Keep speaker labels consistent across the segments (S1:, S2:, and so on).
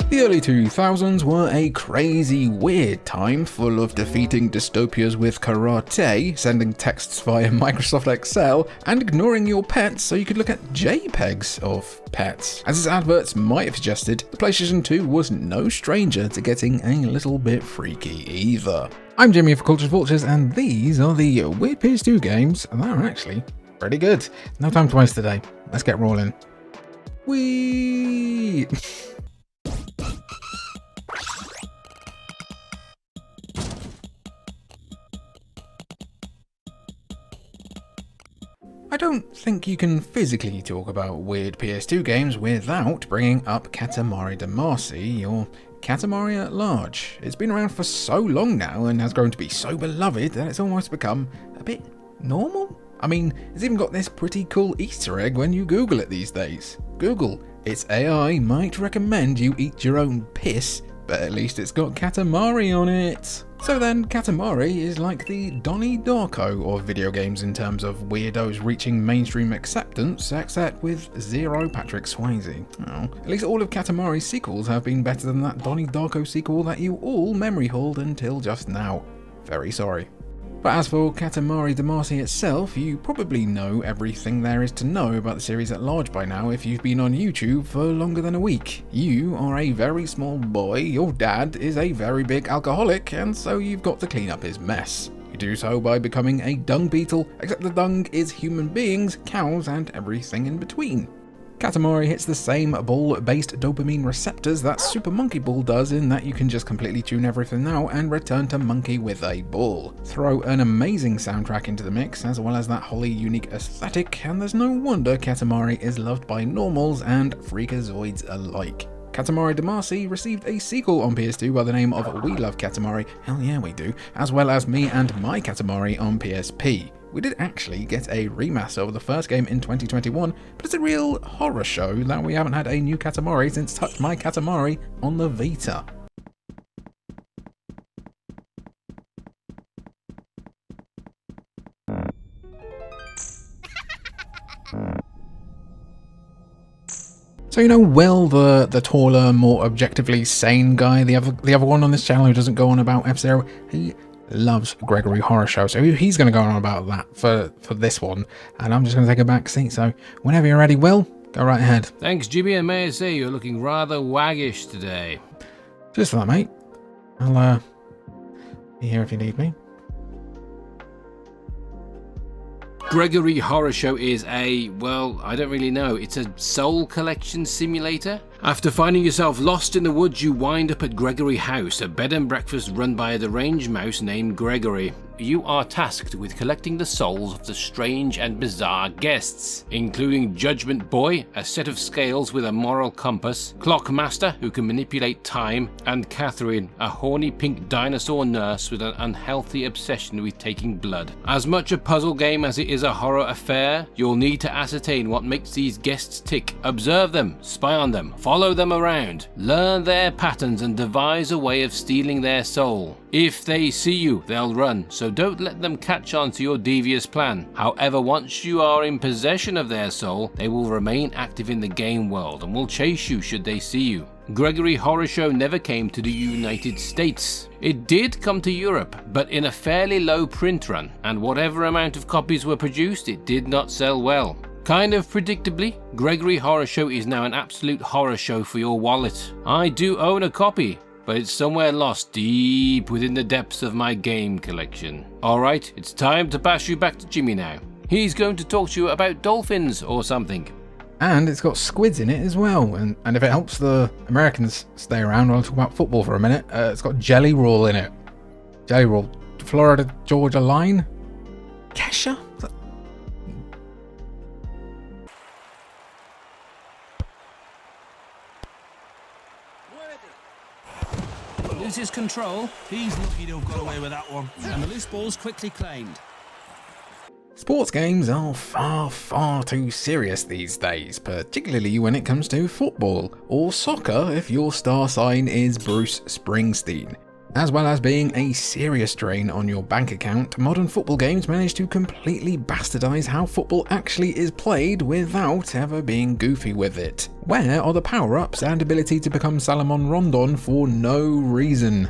S1: The early 2000s were a crazy, weird time full of defeating dystopias with karate, sending texts via Microsoft Excel, and ignoring your pets so you could look at jpegs of pets. As its adverts might have suggested, the PlayStation 2 was no stranger to getting a little bit freaky either. I'm Jimmy for Vultures, and these are the weird PS2 games that are actually pretty good. No time to waste today. Let's get rolling. Whee! I don't think you can physically talk about weird PS2 games without bringing up Katamari Damacy, or Katamari at large. It's been around for so long now and has grown to be so beloved that it's almost become a bit normal. I mean, it's even got this pretty cool Easter egg when you Google it these days. Google, its AI might recommend you eat your own piss, but at least it's got Katamari on it. So then, Katamari is like the Donnie Darko of video games in terms of weirdos reaching mainstream acceptance, except with zero Patrick Swayze. Oh, at least all of Katamari's sequels have been better than that Donnie Darko sequel that you all memory hold until just now. Very sorry. But as for Katamari Damacy itself, you probably know everything there is to know about the series at large by now if you've been on YouTube for longer than a week. You are a very small boy, your dad is a very big alcoholic, and so you've got to clean up his mess. You do so by becoming a dung beetle, except the dung is human beings, cows, and everything in between. Katamari hits the same ball-based dopamine receptors that Super Monkey Ball does, in that you can just completely tune everything out and return to monkey with a ball. Throw an amazing soundtrack into the mix, as well as that wholly unique aesthetic, and there's no wonder Katamari is loved by normals and freakazoids alike. Katamari Damacy received a sequel on PS2 by the name of We Love Katamari, hell yeah we do, as well as Me and My Katamari on PSP. We did actually get a remaster of the first game in 2021, but it's a real horror show that we haven't had a new Katamari since Touch My Katamari on the Vita. So you know Will, the taller, more objectively sane guy, the other one on this channel who doesn't go on about F-Zero, he loves Gregory Horror Show, so he's going to go on about that for this one, and I'm just going to take a back seat, so whenever you're ready, Will, go right ahead.
S2: Thanks, Jimmy, and may I say you're looking rather waggish today.
S1: Just for that, mate. I'll be here if you need me.
S2: Gregory Horror Show is well, I don't really know. It's a soul collection simulator. After finding yourself lost in the woods, you wind up at Gregory House, a bed and breakfast run by a deranged mouse named Gregory. You are tasked with collecting the souls of the strange and bizarre guests, including Judgment Boy, a set of scales with a moral compass, Clockmaster, who can manipulate time, and Catherine, a horny pink dinosaur nurse with an unhealthy obsession with taking blood. As much a puzzle game as it is a horror affair, you'll need to ascertain what makes these guests tick, observe them, spy on them, follow them around, learn their patterns and devise a way of stealing their soul. If they see you, they'll run, so don't let them catch on to your devious plan. However, once you are in possession of their soul, they will remain active in the game world and will chase you should they see you. Gregory Horror Show never came to the United States. It did come to Europe, but in a fairly low print run, and whatever amount of copies were produced, it did not sell well. Kind of predictably, Gregory Horror Show is now an absolute horror show for your wallet. I do own a copy, but it's somewhere lost deep within the depths of my game collection. Alright, it's time to pass you back to Jimmy now. He's going to talk to you about dolphins or something.
S1: And it's got squids in it as well, and if it helps the Americans stay around, I'll talk about football for a minute. It's got Jelly Roll in it. Jelly Roll, Florida Georgia Line? Kesha?
S3: Loses control. He's lucky to have got away with that one. And the loose ball's quickly claimed.
S1: Sports games are far too serious these days, particularly when it comes to football, or soccer if your star sign is Bruce Springsteen. As well as being a serious drain on your bank account, modern football games manage to completely bastardize how football actually is played without ever being goofy with it. Where are the power-ups and ability to become Salomon Rondon for no reason?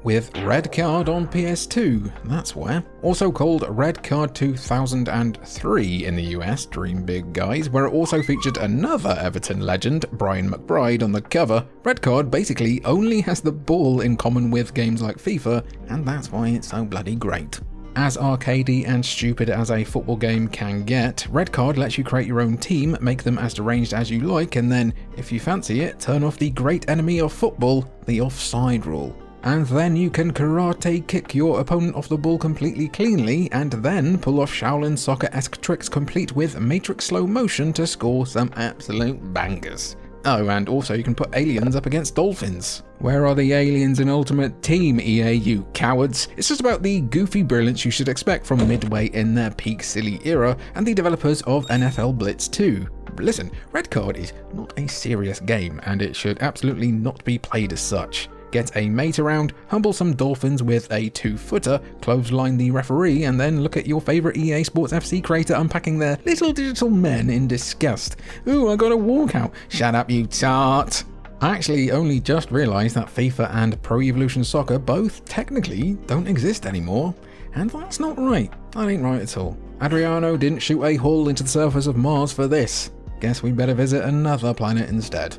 S1: With Red Card on PS2, that's where. Also called Red Card 2003 in the US, dream big guys, where it also featured another Everton legend, Brian McBride, on the cover. Red Card basically only has the ball in common with games like FIFA, and that's why it's so bloody great. As arcadey and stupid as a football game can get, Red Card lets you create your own team, make them as deranged as you like, and then, if you fancy it, turn off the great enemy of football, the offside rule. And then you can karate kick your opponent off the ball completely cleanly, and then pull off Shaolin Soccer-esque tricks complete with Matrix slow motion to score some absolute bangers. Oh, and also you can put aliens up against dolphins. Where are the aliens in Ultimate Team, EA, you cowards? It's just about the goofy brilliance you should expect from Midway in their peak silly era and the developers of NFL Blitz 2. Listen, Red Card is not a serious game, and it should absolutely not be played as such. Get a mate around, humble some dolphins with a 2-footer, clothesline the referee, and then look at your favourite EA Sports FC creator unpacking their little digital men in disgust. Ooh, I got a walkout. Shut up, you tart. I actually only just realised that FIFA and Pro Evolution Soccer both technically don't exist anymore. And that's not right. That ain't right at all. Adriano didn't shoot a hole into the surface of Mars for this. Guess we'd better visit another planet instead.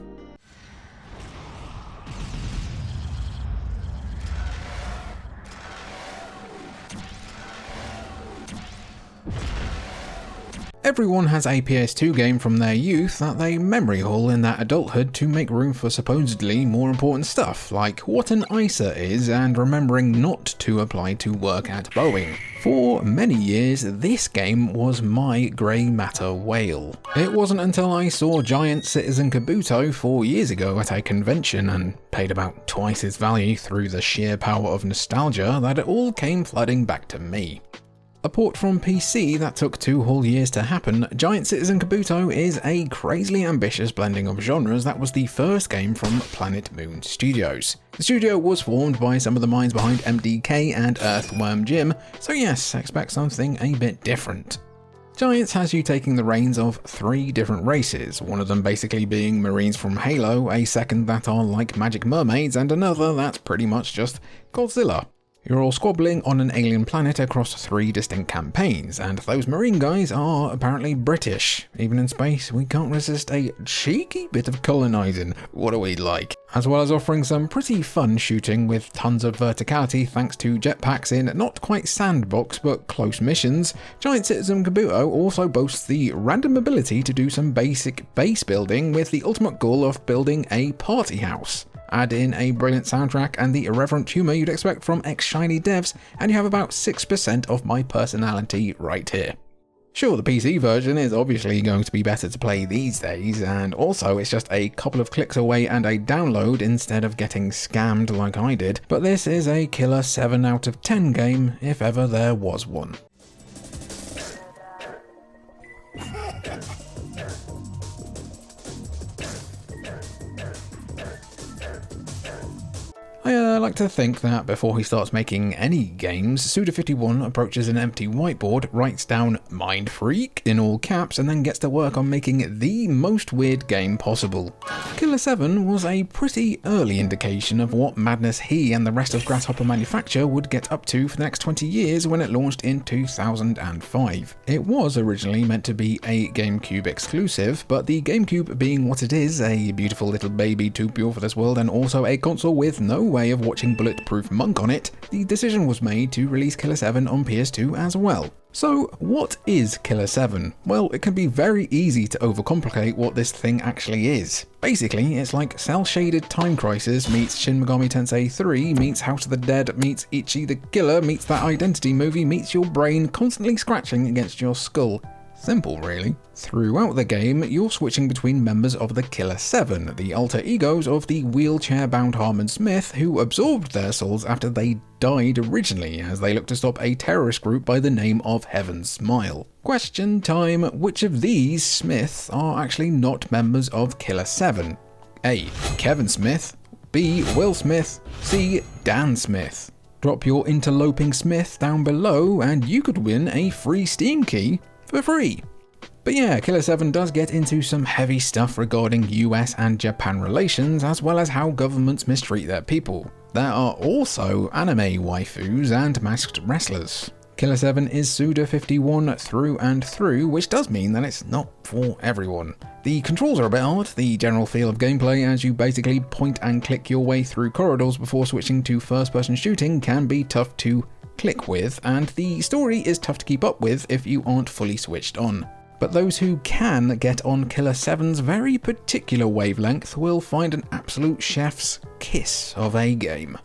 S1: Everyone has a PS2 game from their youth that they memory hole in their adulthood to make room for supposedly more important stuff, like what an ISA is and remembering not to apply to work at Boeing. For many years, this game was my grey matter whale. It wasn't until I saw Giant Citizen Kabuto 4 years ago at a convention and paid about twice its value through the sheer power of nostalgia that it all came flooding back to me. A port from PC that took 2 whole years to happen, Giant Citizen Kabuto is a crazily ambitious blending of genres that was the first game from Planet Moon Studios. The studio was formed by some of the minds behind MDK and Earthworm Jim, so yes, expect something a bit different. Giants has you taking the reins of 3 different races, one of them basically being Marines from Halo, a second that are like magic mermaids, and another that's pretty much just Godzilla. You're all squabbling on an alien planet across 3 distinct campaigns, and those marine guys are apparently British. Even in space, we can't resist a cheeky bit of colonising. What do we like? As well as offering some pretty fun shooting with tons of verticality thanks to jetpacks in not quite sandbox but close missions, Giant Citizen Kabuto also boasts the random ability to do some basic base building with the ultimate goal of building a party house. Add in a brilliant soundtrack and the irreverent humour you'd expect from ex-Shiny devs, and you have about 6% of my personality right here. Sure, the PC version is obviously going to be better to play these days, and also it's just a couple of clicks away and a download instead of getting scammed like I did, but this is a killer 7 out of 10 game if ever there was one. I like to think that before he starts making any games, Suda51 approaches an empty whiteboard, writes down "Mind Freak" in all caps, and then gets to work on making the most weird game possible. Killer 7 was a pretty early indication of what madness he and the rest of Grasshopper Manufacture would get up to for the next 20 years when it launched in 2005. It was originally meant to be a GameCube exclusive, but the GameCube being what it is, a beautiful little baby too pure for this world and also a console with no way of watching Bulletproof Monk on it, the decision was made to release Killer 7 on PS2 as well. So what is Killer 7? Well, it can be very easy to overcomplicate what this thing actually is. Basically, it's like cel-shaded Time Crisis meets Shin Megami Tensei 3 meets House of the Dead meets Ichi the Killer meets that Identity movie meets your brain constantly scratching against your skull. Simple, really. Throughout the game, you're switching between members of the Killer 7, the alter egos of the wheelchair-bound Harmon Smith, who absorbed their souls after they died originally, as they looked to stop a terrorist group by the name of Heaven's Smile. Question time: which of these Smiths are actually not members of Killer 7? A. Kevin Smith, B. Will Smith, C. Dan Smith. Drop your interloping Smith down below and you could win a free Steam key for free. But yeah, Killer 7 does get into some heavy stuff regarding US and Japan relations, as well as how governments mistreat their people. There are also anime waifus and masked wrestlers. Killer 7 is Suda 51 through and through, which does mean that it's not for everyone. The controls are a bit odd. The general feel of gameplay, as you basically point and click your way through corridors before switching to first-person shooting, can be tough to click with, and the story is tough to keep up with if you aren't fully switched on. But those who can get on Killer 7's very particular wavelength will find an absolute chef's kiss of a game.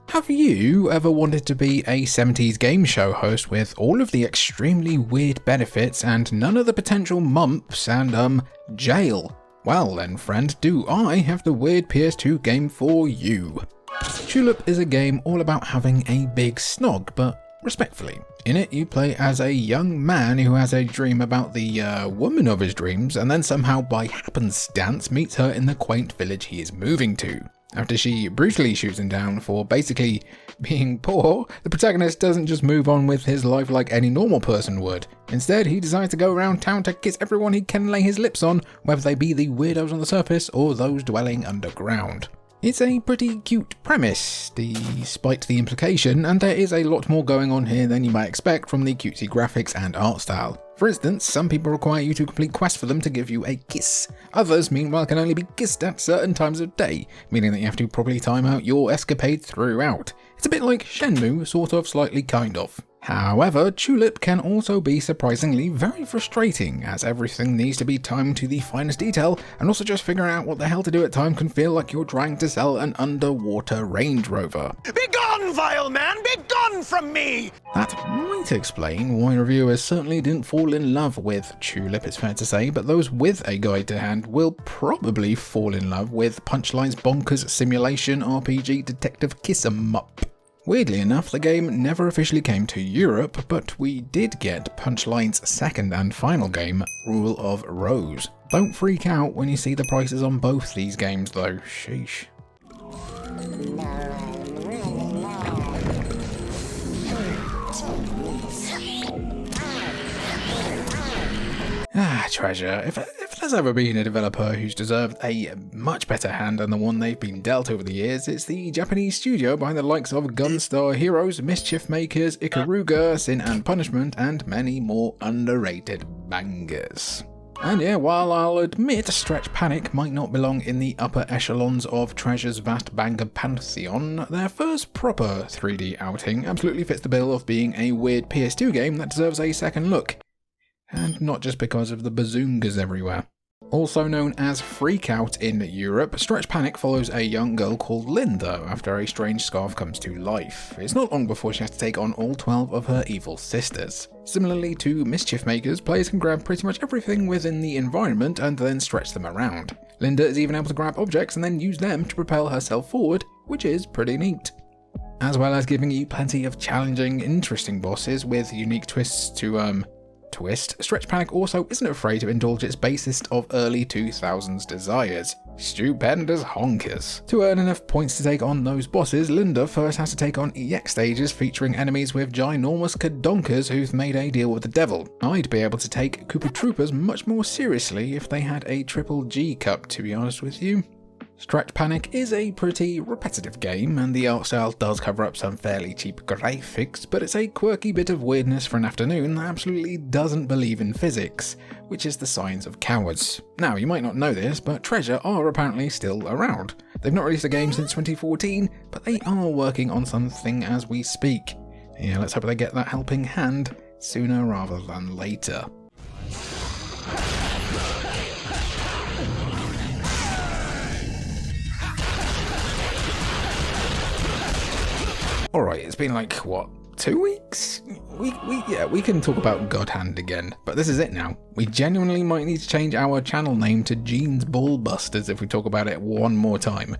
S1: Have you ever wanted to be a 70s game show host with all of the extremely weird benefits and none of the potential mumps and jail? Well then friend, do I have the weird PS2 game for you. Tulip is a game all about having a big snog, but respectfully. In it, you play as a young man who has a dream about the woman of his dreams, and then somehow by happenstance meets her in the quaint village he is moving to. After she brutally shoots him down for basically being poor, the protagonist doesn't just move on with his life like any normal person would. Instead, he decides to go around town to kiss everyone he can lay his lips on, whether they be the weirdos on the surface or those dwelling underground. It's a pretty cute premise, despite the implication, and there is a lot more going on here than you might expect from the cutesy graphics and art style. For instance, some people require you to complete quests for them to give you a kiss. Others, meanwhile, can only be kissed at certain times of day, meaning that you have to properly time out your escapade throughout. It's a bit like Shenmue, sort of, slightly kind of. However, Tulip can also be surprisingly very frustrating, as everything needs to be timed to the finest detail, and also just figuring out what the hell to do at time can feel like you're trying to sell an underwater Range Rover.
S4: Begone, vile man! Begone from me!
S1: That might explain why reviewers certainly didn't fall in love with Tulip, it's fair to say, but those with a guide to hand will probably fall in love with Punchline's bonkers simulation RPG detective kiss-em-up. Weirdly enough, the game never officially came to Europe, but we did get Punchline's second and final game, Rule of Rose. Don't freak out when you see the prices on both these games though, sheesh. Treasure. If there's ever been a developer who's deserved a much better hand than the one they've been dealt over the years, it's the Japanese studio behind the likes of Gunstar Heroes, Mischief Makers, Ikaruga, Sin and Punishment, and many more underrated bangers. And yeah, while I'll admit Stretch Panic might not belong in the upper echelons of Treasure's vast banger pantheon, their first proper 3D outing absolutely fits the bill of being a weird PS2 game that deserves a second look. And not just because of the bazoongas everywhere. Also known as Freakout in Europe, Stretch Panic follows a young girl called Linda after a strange scarf comes to life. It's not long before she has to take on all 12 of her evil sisters. Similarly to Mischief Makers, players can grab pretty much everything within the environment and then stretch them around. Linda is even able to grab objects and then use them to propel herself forward, which is pretty neat. As well as giving you plenty of challenging, interesting bosses with unique twists to, Stretch Panic also isn't afraid to indulge its basest of early 2000s desires, stupendous honkers. To earn enough points to take on those bosses, Linda first has to take on EX stages featuring enemies with ginormous kadonkers who've made a deal with the devil. I'd be able to take Koopa Troopers much more seriously if they had a Triple G cup, to be honest with you. Stretch Panic is a pretty repetitive game, and the art style does cover up some fairly cheap graphics, but it's a quirky bit of weirdness for an afternoon that absolutely doesn't believe in physics, which is the signs of cowards. Now, you might not know this, but Treasure are apparently still around. They've not released a game since 2014, but they are working on something as we speak. Yeah, let's hope they get that helping hand sooner rather than later. Alright, it's been like, what, 2 weeks? We can talk about God Hand again, but this is it now. We genuinely might need to change our channel name to Gene's Ballbusters if we talk about it one more time.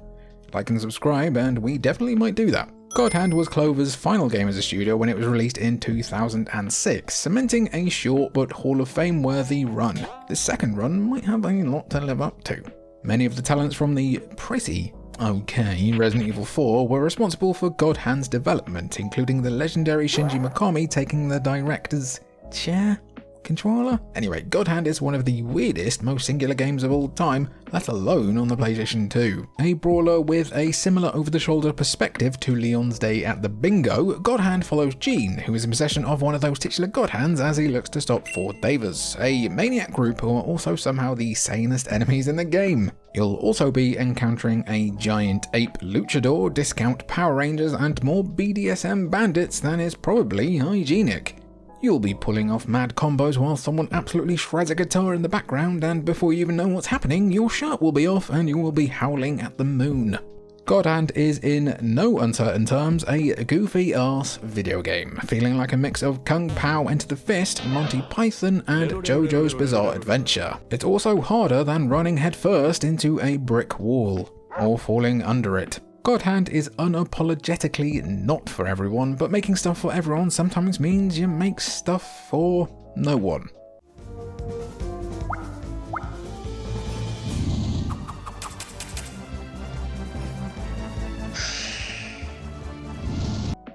S1: Like and subscribe, and we definitely might do that. God Hand was Clover's final game as a studio when it was released in 2006, cementing a short but Hall of Fame worthy run. This second run might have a lot to live up to. Many of the talents from the pretty Okay, Resident Evil 4 were responsible for God Hand's development, including the legendary Shinji Mikami taking the director's chair? Controller? Anyway, God Hand is one of the weirdest, most singular games of all time, let alone on the PlayStation 2. A brawler with a similar over-the-shoulder perspective to Leon's Day at the Bingo, God Hand follows Gene, who is in possession of one of those titular God Hands as he looks to stop 4 Davers, a maniac group who are also somehow the sanest enemies in the game. You'll also be encountering a giant ape luchador, discount Power Rangers, and more BDSM bandits than is probably hygienic. You'll be pulling off mad combos while someone absolutely shreds a guitar in the background, and before you even know what's happening, your shirt will be off and you will be howling at the moon. God Hand is in no uncertain terms a goofy-ass video game, feeling like a mix of Kung Pao Enter the Fist, Monty Python, and JoJo's Bizarre Adventure. It's also harder than running headfirst into a brick wall, or falling under it. God Hand is unapologetically not for everyone, but making stuff for everyone sometimes means you make stuff for no one.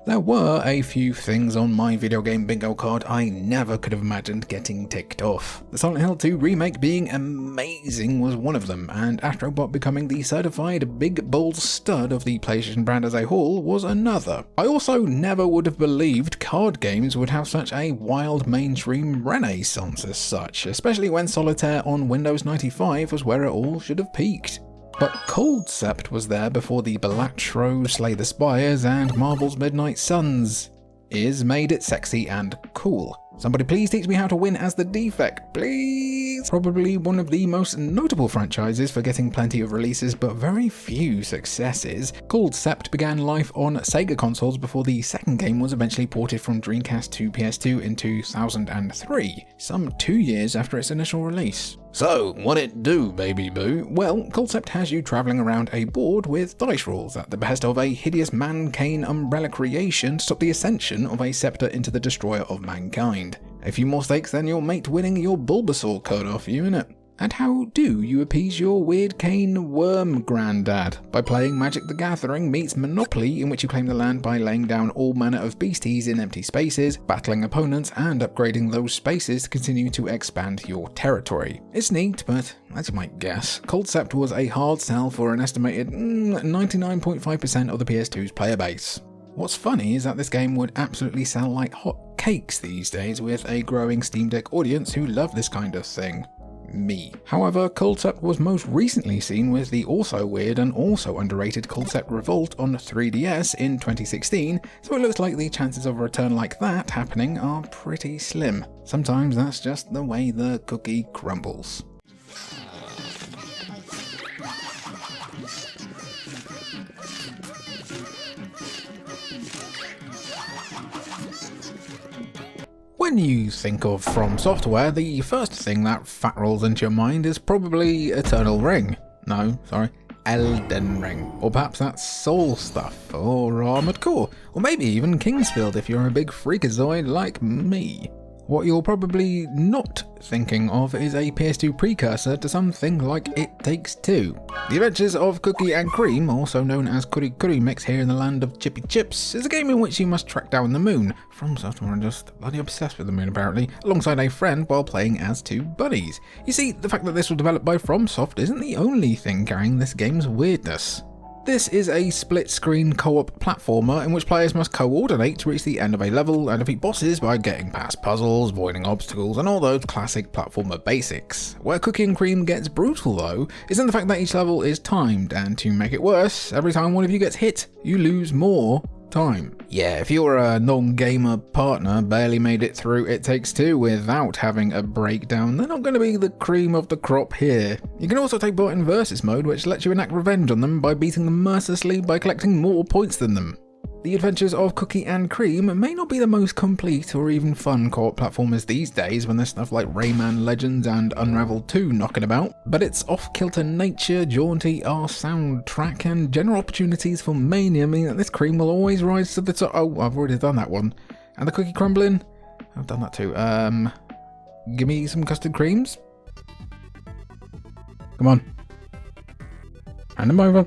S1: There were a few things on my video game bingo card I never could have imagined getting ticked off. The Silent Hill 2 remake being amazing was one of them, and Astrobot becoming the certified big bold stud of the PlayStation brand as a whole was another. I also never would have believed card games would have such a wild mainstream renaissance as such, especially when Solitaire on Windows 95 was where it all should have peaked. But Godzilla was there before the Balatro, Slay the Spires, and Marvel's Midnight Suns made it sexy and cool. Somebody please teach me how to win as the defect, please! Probably one of the most notable franchises for getting plenty of releases but very few successes. Godzilla began life on Sega consoles before the second game was eventually ported from Dreamcast to PS2 in 2003, some 2 years after its initial release. So, what it do, baby boo? Well, Godzilla has you travelling around a board with dice rolls at the behest of a hideous man-cane umbrella creation to stop the ascension of a scepter into the destroyer of mankind. A few more stakes than your mate winning your Bulbasaur cut off you, innit? And how do you appease your weird cane worm granddad? By playing Magic the Gathering meets Monopoly, in which you claim the land by laying down all manner of beasties in empty spaces, battling opponents, and upgrading those spaces to continue to expand your territory. It's neat, but as you might guess, Godzilla was a hard sell for an estimated 99.5% of the PS2's player base. What's funny is that this game would absolutely sell like hot cakes these days with a growing Steam Deck audience who love this kind of thing. Me. However, Godzilla was most recently seen with the also weird and also underrated Godzilla Revolt on 3DS in 2016, so it looks like the chances of a return like that happening are pretty slim. Sometimes that's just the way the cookie crumbles. When you think of From Software, the first thing that fat rolls into your mind is probably Eternal Ring. No, sorry, Elden Ring. Or perhaps that's Soul stuff, or Armored Core, or maybe even Kingsfield if you're a big freakazoid like me. What you're probably not thinking of is a PS2 precursor to something like It Takes Two. The Adventures of Cookie and Cream, also known as Curry Curry Mix here in the land of Chippy Chips, is a game in which you must track down the moon. From Software are just bloody obsessed with the moon apparently, alongside a friend while playing as 2 buddies. You see, the fact that this was developed by FromSoft isn't the only thing carrying this game's weirdness. This is a split-screen co-op platformer in which players must coordinate to reach the end of a level and defeat bosses by getting past puzzles, avoiding obstacles, and all those classic platformer basics. Where Cookie and Cream gets brutal though, is in the fact that each level is timed, and to make it worse, every time one of you gets hit, you lose more time. Yeah, if your non-gamer partner barely made it through It Takes Two without having a breakdown, they're not going to be the cream of the crop here. You can also take part in Versus mode, which lets you enact revenge on them by beating them mercilessly by collecting more points than them. The Adventures of Cookie and Cream may not be the most complete or even fun co-op platformers these days when there's stuff like Rayman Legends and Unravel 2 knocking about, but its off-kilter nature, jaunty arse soundtrack, and general opportunities for mania mean that this cream will always rise to the top. Oh, I've already done that one. And the cookie crumbling? I've done that too. Give me some custard creams? Come on. Hand them over.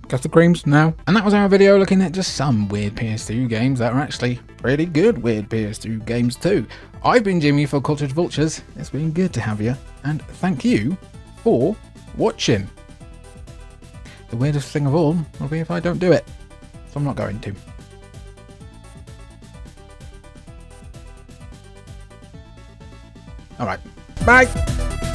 S1: custard creams now. And that was our video looking at just some weird PS2 games that are actually pretty good weird PS2 games too. I've been Jimmy for Cultured Vultures. It's been good to have you, and thank you for watching. The weirdest thing of all will be if I don't do it, so I'm not going to. Alright, bye!